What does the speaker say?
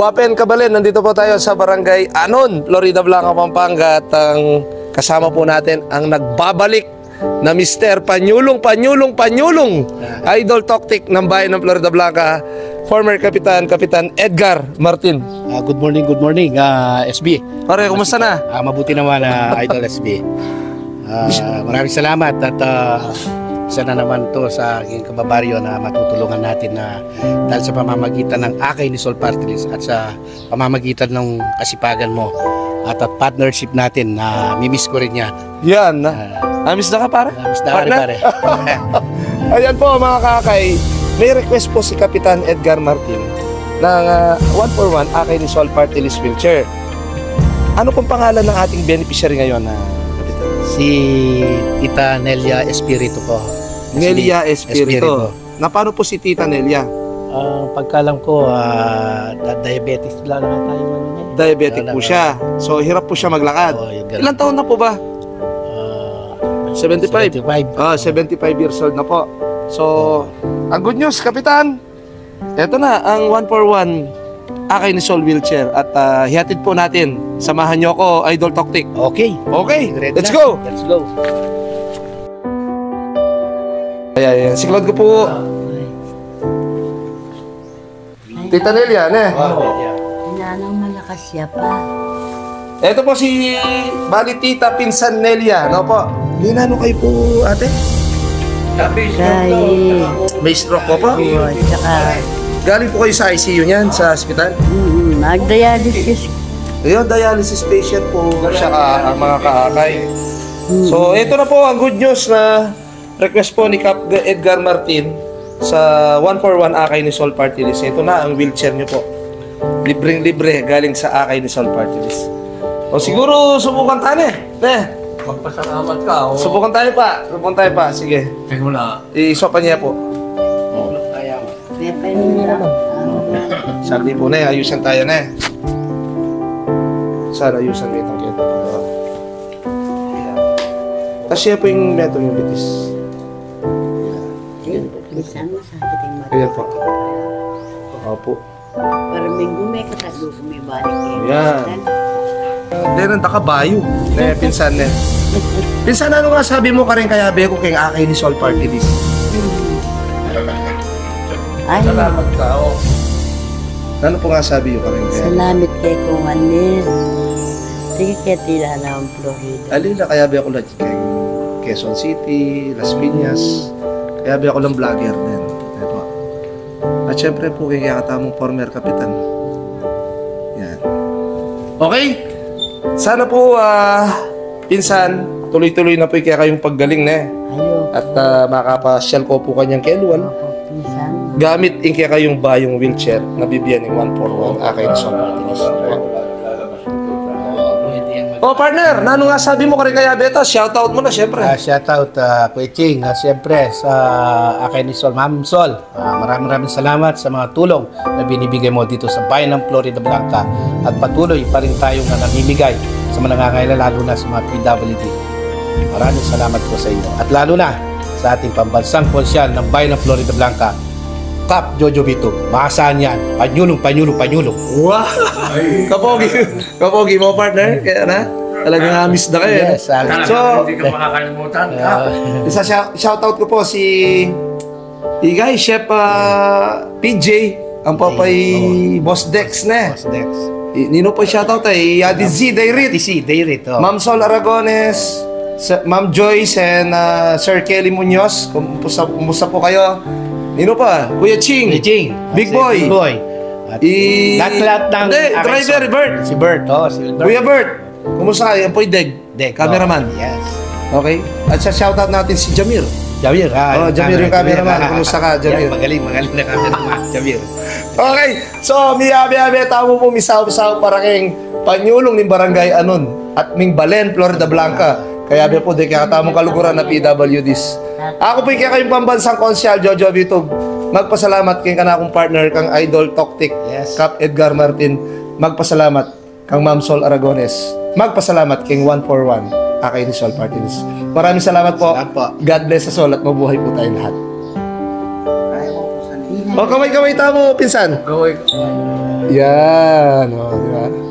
Wapen Kabalen, nandito po tayo sa Barangay Anon, Florida Blanca, Pampanga. At ang kasama po natin ang nagbabalik na Mr. Panyulong Idol Toktik ng bayan ng Florida Blanca, former Kapitan Edgar Martin. Good morning, SB. Pare, kumusta na? Mabuti naman, Idol SB. Maraming salamat at isa na naman to sa aking kababaryo na matutulungan natin na dahil sa pamamagitan ng Akay ni Sol Party List at sa pamamagitan ng kasipagan mo at partnership natin na mimiss ko rin yan. Yan. Miss na ka, pare? Miss na ka rin, pare. Ayan po mga kakay, may request po si Kapitan Edgar Martin ng 141 Akay ni Sol Party List wheelchair. Ano pong pangalan ng ating beneficiary ngayon na Kapitan? Si Tita Nelia Espiritu po. Nelia Espiritu. Na paano po si Tita Nelia? Pagkalam ko, diabetes lang naman tayo. Diabetic po siya. So hirap po siya maglakad. Ilang taon na po ba? 75. 75 years old na po. So, ang good news, Kapitan. Ito na, ang 141 Akay ni Sol wheelchair. At hihatid po natin. Samahan nyo ako, Idol Toktik. Okay. Let's go. Ayan. Siklod ko po. Tita Nelia, Nanang malakas siya pa. Ito po si Bali Tita Pinsan Nelia, no po? Ninano kayo po, ate? May stroke po po? Tsaka Galing po kayo sa ICU niyan, sa hospital? nag-dialysis. Ayun, dialysis patient po siya ang mga kaakay. So, ito na po ang good news na request po ni Cap Edgar Martin sa 141 Akay ni Sol Party List. Ito na ang wheelchair niyo po. Libreng-libre galing sa Akay ni Sol Party List. O siguro subukan tayo Magpasalamat ka. Subukan tayo pa. Sige. Tingnan mo na. Isopan niya po. Sabi po ayusan tayo Sana ayusan mo itong kito. Tapos siya po yung meto yung bitis. Minsan masakit yung mata. Ayan po. Opo. Parang minggu may katalo kung may balik eh. Yan. Then ang takabayo. Pinsan Pinsan, ano nga sabi mo ka rin kaya beko kay Akay ni Sol Party List? Ay, Salamat ka. Ano po nga sabi yung ka rin kaya? salamat kay kung anil. Sige kaya tila na ang Florida. Alila, kaya ba ako lang kay Quezon City, Las Piñas. Kaya ba ako lang vlogger din. Diba? At syempre po kay katamong former kapitan. Yan. Okay? Sana po, pinsan, tuloy-tuloy na po kaya kayong paggaling Ayoko. At makapasyal ko po kanyang keluan. Minsan. Gamit in kaya kayong bayong wheelchair na bibigyan ng 141 Akay ni Sol Party List. Oh, partner, nano nga sabi mo ka rin kaya beta? Shoutout mo na, syempre. Shoutout, Kuya Ching, siyempre sa Akay ni Sol, Ma'am Sol. Maraming salamat sa mga tulong na binibigay mo dito sa bayan ng Florida Blanca. At patuloy pa rin tayong namimigay sa mga nangangailangan, lalo na sa mga PWD. Maraming salamat po sa inyo. At lalo na sa ating pambansang konsyal ng bayan ng Florida Blanca, Cap Jojo Bito. Maasahan yan. Panyulong. Wow! Kapogi mo, partner. Kaya na, talagang amis na kayo. Yes, So, Hindi ka makakalimutan. isa shoutout ko po si Igay, Chef PJ, ang papay Boss Dex Boss Dex. Nino po shoutout Adi Z Dayrit, Ma'am Sol Aragones, Ma'am Joyce, and Sir Kelly Munoz. Kumusta po kayo? Nino pa? Kuya Ching, Big Boy. At lahat ng driver, Bert. Si Bert. Kuya Bert, kumusta kayo? Yan po yung Deg, cameraman. Yes. Okay? At sa shoutout natin si Jamir. Jamir, Jamir yung cameraman. Kumusta ka, Jamir? Magaling na cameraman, Jamir. Okay, so miyabi tamo po misaw-saw para kayong Panyulong ng Barangay Anon at Ming Balen, Florida Blanca. Kaya po di kaya tamong kaluguran na PWDs. Ako po kaya kayong pambansang konsyal, Jojo Bitog. Magpasalamat kayong kanakong partner kang Idol Toktik, Cap Edgar Martin. Magpasalamat kang Ma'am Sol Aragones. Magpasalamat kayong 141 Akay ni Sol Party List. Maraming salamat po. God bless us all at mabuhay po tayong lahat. O, kamay-kamay tamo, pinsan. Yan, di ba?